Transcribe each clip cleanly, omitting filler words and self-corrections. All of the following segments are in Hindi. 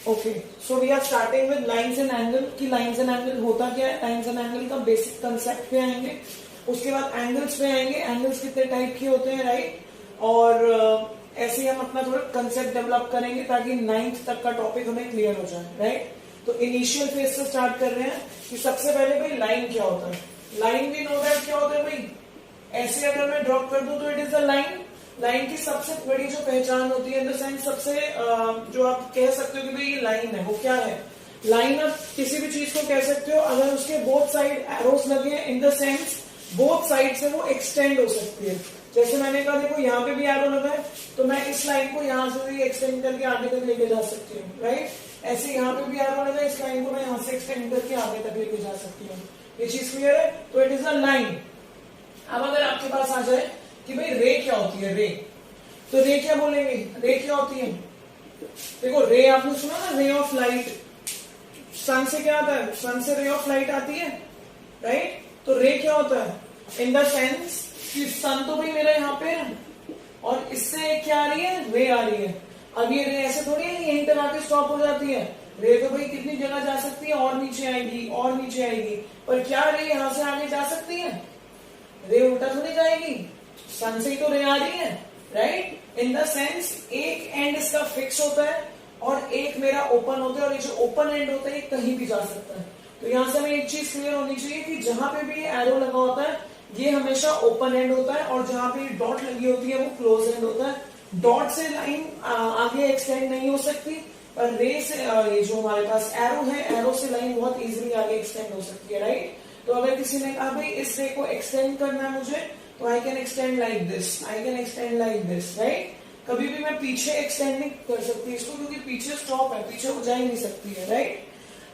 Okay, so we are starting with lines and angle की लाइंस एंड एंगल होता क्या है, लाइंस एंड एंगल का बेसिक कंसेप्ट पे आएंगे, उसके बाद एंगल्स पे आएंगे, एंगल्स कितने टाइप के होते हैं, राइट, और ऐसे ही हम अपना थोड़ा कंसेप्ट डेवलप करेंगे ताकि 9th तक का टॉपिक हमें क्लियर हो जाए, राइट। तो इनिशियल फेज से स्टार्ट कर रहे हैं कि सबसे पहले भाई लाइन क्या होता है, लाइन भी नो दैट क्या होता है भाई, ऐसे अगर मैं ड्रॉप कर दूं तो it is a line. Line की सबसे बड़ी जो पहचान होती है, इन द सेंस सबसे जो आप कह सकते हो कि भाई ये लाइन है, वो क्या है, लाइन आप किसी भी चीज को कह सकते हो अगर उसके बोथ साइड एरोस लगे, in the sense both side से वो एक्सटेंड हो सकती है। जैसे मैंने कहा देखो यहाँ पे भी एरो लगा है, तो मैं इस लाइन को यहाँ से भी एक्सटेंड करके आगे तक लेके जा सकती हूँ, राइट। ऐसे यहाँ पे भी एरो लगा है, इस लाइन को मैं यहाँ से एक्सटेंड करके आगे तक लेके जा सकती हूँ। ये चीज क्लियर है, तो इट इज अ लाइन। अब अगर आपके पास आ जाए कि भाई रे क्या होती है, रे, तो रे क्या बोलेंगे, रे क्या होती है, देखो रे आपने सुना ना, रे ऑफ लाइट, सन से क्या आता है, सन से रे ऑफ लाइट आती है, राइट। तो रे क्या होता है, इन द सेंस कि सन तो भाई मेरा यहाँ पे है और इससे क्या आ रही है, रे आ रही है। अब ये रे ऐसे थोड़ी है यहीं तक आके स्टॉप हो जाती है, रे तो भाई कितनी जगह जा सकती है, और नीचे आएगी और नीचे आएगी, पर क्या रे यहां से आगे जा सकती है, रे उल्टा थोड़ी जाएगी, सन से ही तो रे आ रही है, राइट। इन द सेंस एक एंड इसका फिक्स होता है और एक मेरा ओपन होता है, और ये जो ओपन एंड होता है ये कहीं भी जा सकता है। तो यहां से हमें एक चीज क्लियर होनी चाहिए कि जहां पे भी एरो लगा होता है ये हमेशा ओपन एंड होता है, और जहां पे डॉट लगी होती है वो क्लोज एंड होता है। डॉट से लाइन आगे एक्सटेंड नहीं हो सकती, पर रे से ये जो हमारे पास एरो है, एरो से लाइन बहुत इजीली आगे एक्सटेंड हो सकती है, राइट। तो अगर किसी ने कहा भाई इस रे को एक्सटेंड करना है मुझे, तो I can extend like this, I can extend like this, right. कभी भी मैं पीछे एक्सटेंड नहीं कर सकती इसको, क्योंकि पीछे स्टॉप है, पीछे हो जा ही नहीं सकती है, राइट।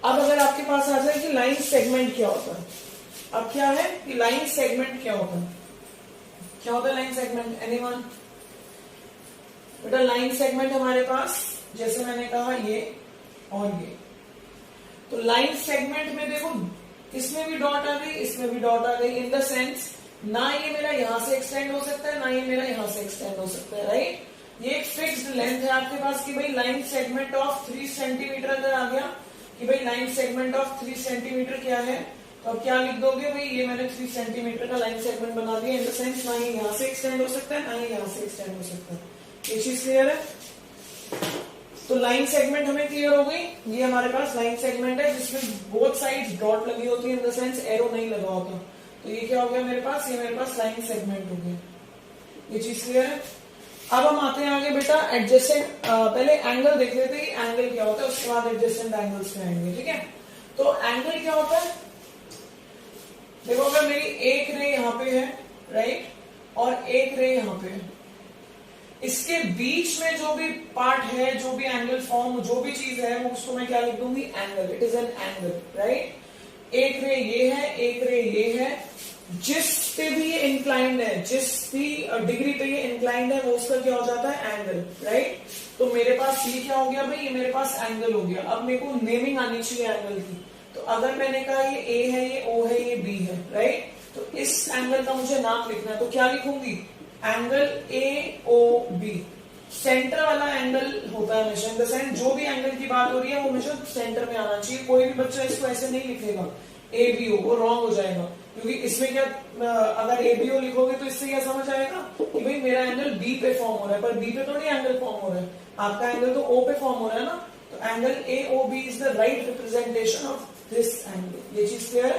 अब अगर आपके पास आ जाए कि लाइन सेगमेंट क्या होता है, अब क्या है कि लाइन सेगमेंट क्या होता है, क्या होता है लाइन सेगमेंट, एनीवन, बेटा लाइन सेगमेंट हमारे पास जैसे मैंने कहा ये और ये, तो लाइन सेगमेंट में देखो इसमें भी डॉट आ गई, इसमें भी डॉट आ गई, इन द सेंस ना ये मेरा यहां से एक्सटेंड हो सकता है, ना ये मेरा यहां से एक्सटेंड हो सकता है, राइट। ये एक फिक्स्ड लेंथ है आपके पास कि भाई लाइन सेगमेंट ऑफ 3 सेंटीमीटर अगर आ गया कि भाई लाइन सेगमेंट ऑफ 3 सेंटीमीटर क्या है, तो अब क्या लिख दोगे भाई, ये मैंने 3 सेंटीमीटर का लाइन सेगमेंट बना दिया, इन द सेंस ना ये यहां से एक्सटेंड हो सकता है, ना ये यहां से एक्सटेंड हो सकता है। ये चीज क्लियर है, तो लाइन सेगमेंट हमें क्लियर हो गई। ये हमारे पास लाइन सेगमेंट है जिसमें बोथ साइड डॉट लगी होती है, इन द सेंस एरो नहीं लगा होता, तो ये क्या हो गया मेरे पास, ये मेरे पास लाइन सेगमेंट हो गया। ये चीज क्लियर है। अब हम आते हैं आगे बेटा एडजेसेंट, पहले एंगल देख लेते हैं एंगल क्या होता है, उसके बाद एडजेसेंट एंगल्स में आएंगे, ठीक है। तो एंगल क्या होता है, देखो अगर मेरी एक रे यहाँ पे है, राइट, और एक रे यहाँ पे है, इसके बीच में जो भी पार्ट है, जो भी एंगल फॉर्म, जो भी चीज है, वो उसको मैं क्या लिख दूंगी, angle, it is an angle, right. एक रे ये है, एक रे ये है, जिस पे भी ये इंक्लाइंड है, जिस भी डिग्री पे ये इंक्लाइंड है, वो उसका क्या हो जाता है, एंगल, राइट। तो मेरे पास ये क्या हो गया भाई, ये मेरे पास एंगल हो गया। अब मेरे को नेमिंग आनी चाहिए एंगल की, तो अगर मैंने कहा ये ए है, ये ओ है, ये बी है, राइट, तो इस एंगल का मुझे नाम लिखना है, तो क्या लिखूंगी, angle A O B. Centre वाला एंगल होता है हमेशा, इन द सेंस जो भी एंगल की बात हो रही है वो हमेशा सेंटर में आना चाहिए। कोई भी बच्चा इसको ऐसे नहीं लिखेगा ए बी ओ, वो रॉन्ग हो जाएगा, क्योंकि इसमें क्या, अगर ए बी ओ लिखोगे तो इससे क्या समझ आएगा कि भाई मेरा एंगल बी पे फॉर्म हो रहा है, पर बी पे थोड़ी एंगल फॉर्म हो रहा है, आपका एंगल तो ओ पे फॉर्म हो रहा है ना। तो angle A O B is the right representation of this angle. ये चीज क्लियर है,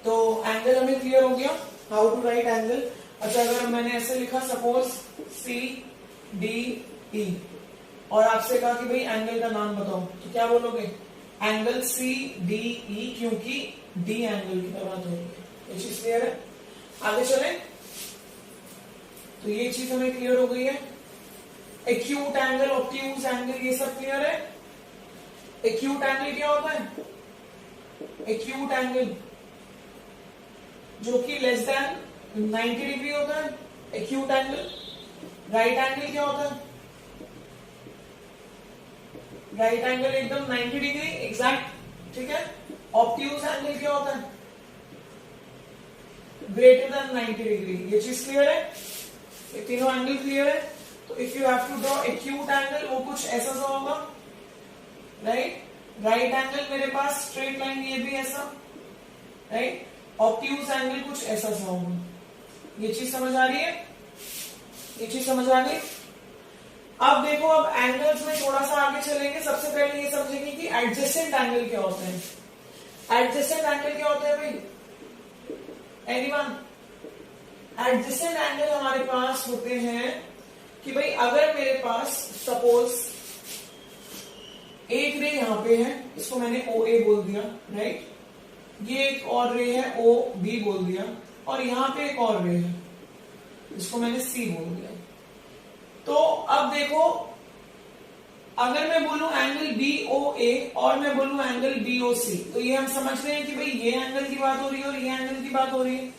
तो एंगल हमें क्लियर हो गया, हाउ टू राइट एंगल। अच्छा अगर मैंने ऐसे लिखा सपोज सी डी ई और आपसे कहा कि भाई एंगल का नाम बताओ, तो क्या बोलोगे, एंगल सी डी ई, क्योंकि डी एंगल की बात हो रही है। ये चीज क्लियर है, आगे चले। तो ये चीज हमें क्लियर हो गई है। एक्यूट एंगल, ऑब्ट्यूज एंगल, ये सब क्लियर है। एक्यूट एंगल क्या होता है, एक्यूट एंगल जो कि लेस देन 90 डिग्री होता है, एक्यूट एंगल। राइट एंगल क्या होता है, राइट एंगल एकदम 90 डिग्री एग्जैक्ट, ठीक है। ऑब्ट्यूज एंगल क्या होता है, ग्रेटर देन 90 डिग्री। ये चीज क्लियर है, ये तीनों एंगल क्लियर है। तो if you have to draw acute angle, वो कुछ ऐसा सा होगा राइट, राइट एंगल मेरे पास स्ट्रेट लाइन ये भी ऐसा, राइट, ऑब्ट्यूज एंगल कुछ ऐसा सा होगा। ये चीज समझ आ रही है, ये चीज समझ आ गई। अब देखो, अब एंगल्स में थोड़ा सा आगे चलेंगे। सबसे पहले ये समझेंगे कि एडजेसेंट एंगल क्या होते हैं। एडजेसेंट एंगल क्या होते हैं भाई, एनीवन? एडजेसेंट एंगल हमारे पास होते हैं कि भाई अगर मेरे पास सपोज एक रे यहां पे है, इसको मैंने ओ ए बोल दिया, राइट, ये एक और रे है ओ बी बोल दिया, और यहां पे एक और रे है, इसको मैंने सी बोल दिया। तो अब देखो, अगर मैं बोलूं एंगल बी ओ ए और मैं बोलूं एंगल बी ओ सी, तो ये हम समझ रहे हैं कि भाई ये एंगल की बात हो रही है और ये एंगल की बात हो रही है।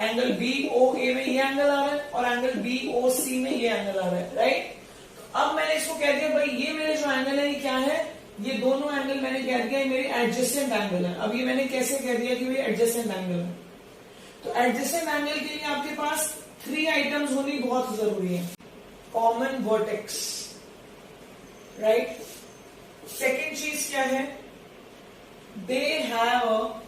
एंगल बी ओ ए में ये एंगल आ रहा है और एंगल बी ओ सी में ये एंगल आ रहा है, राइट। तो अब मैंने इसको कह दिया भाई ये मेरे जो एंगल है ये क्या है, ये दोनों एंगल मैंने कह दिया मेरे एडजेसेंट एंगल है। अब ये मैंने कैसे कह दिया कि ये एडजेसेंट एंगल है। तो एडजेसेंट एंगल के लिए आपके पास 3 आइटम्स होनी बहुत जरूरी है। Common vertex, right. सेकेंड चीज क्या है, they have a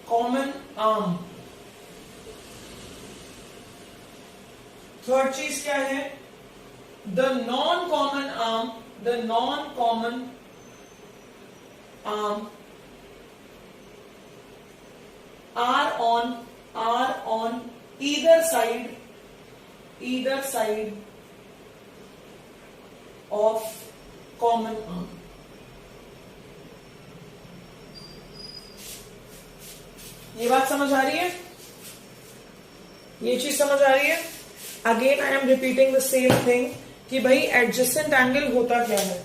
common arm. Third चीज क्या है, the non common arm, the non common arm are on either side of common arm. ये बात समझ आ रही है, ये चीज समझ आ रही है। Again I am repeating the same thing कि भाई एडजेसेंट एंगल होता क्या है।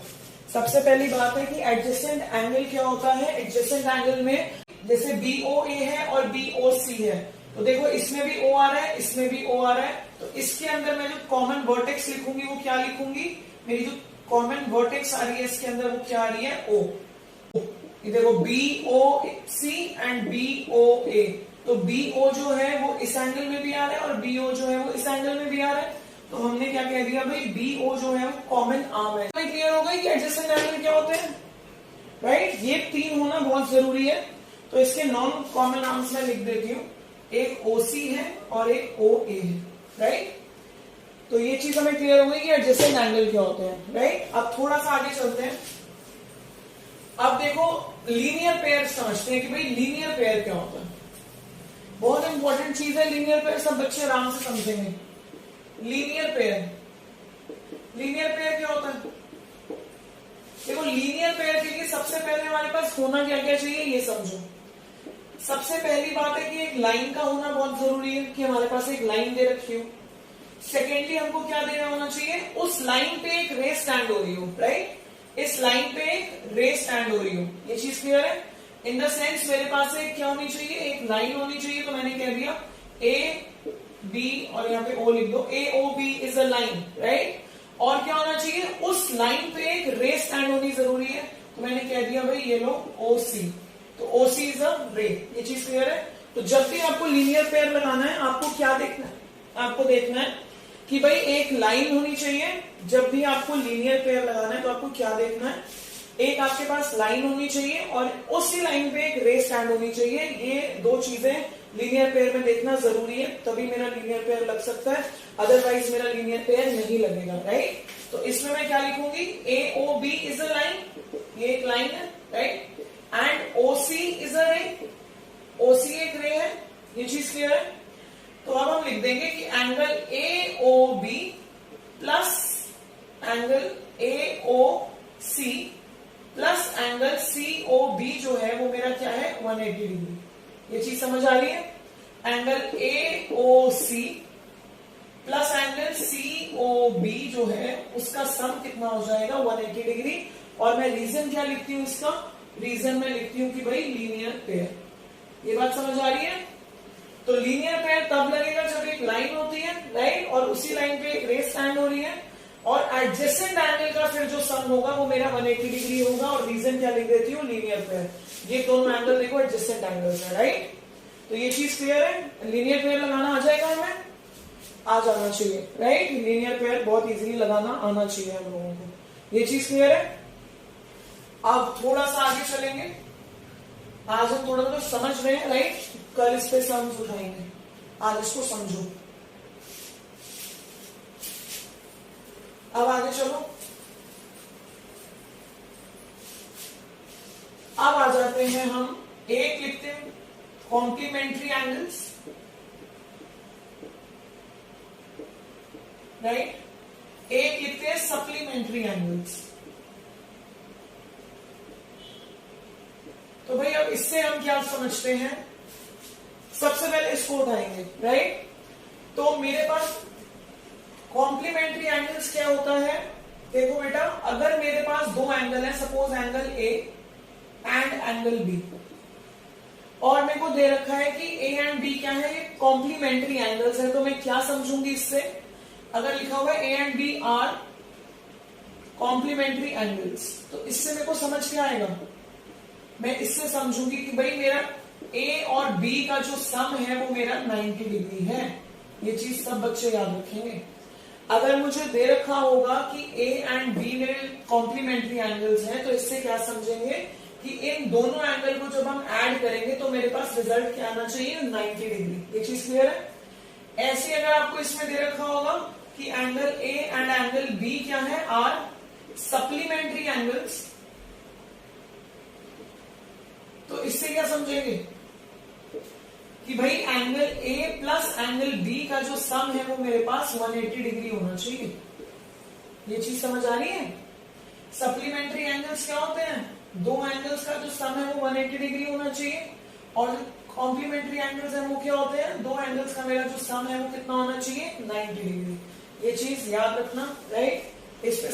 सबसे पहली बात है कि एडजेसेंट एंगल क्या होता है। एडजेसेंट एंगल में जैसे BOA है और BOC है, तो देखो इसमें भी O आ रहा है, इसमें भी O आ रहा है, तो इसके अंदर मैं जो कॉमन वर्टेक्स लिखूंगी वो क्या लिखूंगी, मेरी जो कॉमन वर्टेक्स आ रही है इसके अंदर वो क्या आ रही है, O। ये देखो BOC एंड BOA, तो BO जो है वो इस एंगल में भी आ रहा है और BO जो है वो इस एंगल में भी आ रहा है। तो हमने क्या कह दिया भाई, BO जो है वो कॉमन आर्म है। क्लियर हो गई कि एडजेसेंट एंगल क्या होते हैं, राइट। ये 3 होना बहुत जरूरी है। तो इसके नॉन कॉमन आर्म्स में लिख देती हूँ, एक OC है और एक OA है, राइट। तो ये चीज हमें क्लियर हो गई कि एडजेसेंट एंगल क्या होते हैं, राइट। अब थोड़ा सा आगे चलते हैं। अब देखो लीनियर पेयर समझते हैं कि भाई लीनियर पेयर क्या होता है। बहुत इंपॉर्टेंट चीज है लीनियर पेयर, सब बच्चे आराम से समझेंगे। लीनियर पेयर, लीनियर पेयर क्या होता है। देखो लीनियर पेयर के लिए सबसे पहले हमारे पास होना क्या क्या चाहिए ये समझो। सबसे पहली बात है कि एक लाइन का होना बहुत जरूरी है, कि हमारे पास एक लाइन दे रखी हो। सेकेंडली हमको क्या देना होना चाहिए, उस लाइन पे एक रे स्टैंड हो रही हो, राइट। इस लाइन पे एक रे स्टैंड हो रही हो, ये चीज क्लियर है। इन द सेंस मेरे पास एक क्या होनी चाहिए, एक लाइन होनी चाहिए। तो मैंने कह दिया AB और यहाँ पे O लिख दो, AOB is a line, right. और क्या होना चाहिए, उस लाइन पे एक रे स्टैंड होनी जरूरी है। तो मैंने कह दिया भाई ये लो OC, तो OC इज अ रे। ये चीज क्लियर है। तो जब भी आपको लीनियर पेयर लगाना है आपको क्या देखना है, आपको देखना है कि भाई एक लाइन होनी चाहिए। जब भी आपको लीनियर पेयर लगाना है तो आपको क्या देखना है, एक आपके पास लाइन होनी चाहिए और उसी लाइन पे एक रे स्टैंड होनी चाहिए। ये 2 चीजें लीनियर पेयर में देखना जरूरी है, तभी मेरा लीनियर पेयर लग सकता है, अदरवाइज मेरा लीनियर पेयर नहीं लगेगा, राइट। तो इसमें मैं क्या लिखूंगी, AOB इज अ लाइन, ये एक लाइन है, right, and OC is a रे, OC एक रे है। ये चीज क्लियर है। तो अब हम लिख देंगे कि angle AOB plus angle AOC plus angle COB जो है वो मेरा क्या है, 180 डिग्री। ये चीज समझ आ रही है। Angle AOC plus angle COB जो है उसका सम कितना हो जाएगा, 180 डिग्री। और मैं रीजन क्या लिखती हूँ इसका, रीजन में लिखती हूँ कि भाई लीनियर पेयर। ये बात समझ आ रही है। तो लीनियर पेयर तब लगेगा जब एक लाइन होती है, राइट, और उसी लाइन पे एक रे स्टैंड हो रही है, और एडजेसेंट एंगल का फिर जो सम होगा वो मेरा 180 डिग्री होगा। और रीजन क्या लिख देती हूँ, लीनियर पेयर। ये दोनों एंगल देखो एडजेसेंट एंगल्स है, राइट। तो ये चीज क्लियर है। लीनियर पेयर लगाना आ जाएगा हमें, आ जाना चाहिए, राइट। लीनियर पेयर बहुत इजीली लगाना आना चाहिए हम लोगों को। ये चीज क्लियर है। अब थोड़ा सा आगे चलेंगे। आज हम थोड़ा थोड़ा समझ रहे हैं, राइट। कल इस पे सम्स उठाएंगे, आज इसको समझो। अब आगे चलो। अब आ जाते हैं हम, एक लिखते हैं कॉम्प्लीमेंट्री एंगल्स, राइट। एक लिखते हैं सप्लीमेंट्री एंगल्स। तो भाई अब इससे हम क्या समझते हैं, सबसे पहले इसको उठाएंगे, राइट। तो मेरे पास कॉम्प्लीमेंट्री एंगल्स क्या होता है, देखो बेटा, अगर मेरे पास दो एंगल है, suppose angle A and angle B, और मेरे को दे रखा है कि ए एंड बी क्या है, ये कॉम्प्लीमेंट्री एंगल्स है, तो मैं क्या समझूंगी इससे, अगर लिखा हुआ है A and B are complementary angles, तो इससे मेरे को समझ क्या आएगा, मैं इससे समझूंगी कि भाई मेरा ए और बी का जो सम है वो मेरा 90 डिग्री है। ये चीज सब बच्चे याद रखेंगे। अगर मुझे दे रखा होगा कि ए एंड बी मेरे कॉम्प्लीमेंट्री एंगल्स हैं, तो इससे क्या समझेंगे कि इन दोनों एंगल को जब हम ऐड करेंगे तो मेरे पास रिजल्ट क्या आना चाहिए, 90 डिग्री। ये चीज क्लियर है। ऐसे अगर आपको इसमें दे रखा होगा कि angle A and angle B क्या है, आर सप्लीमेंट्री एंगल्स, तो इससे क्या समझेंगे कि भाई angle A plus angle B का जो सम है वो मेरे पास 180 डिग्री होना चाहिए। ये चीज समझ आ रही है। सप्लीमेंट्री एंगल्स क्या होते हैं, दो एंगल्स का जो सम है वो 180 डिग्री होना चाहिए, और कॉम्प्लीमेंट्री एंगल्स है वो क्या होते हैं, दो एंगल्स का मेरा जो सम है वो कितना होना चाहिए, 90 डिग्री। ये चीज याद रखना, राइट। इस पे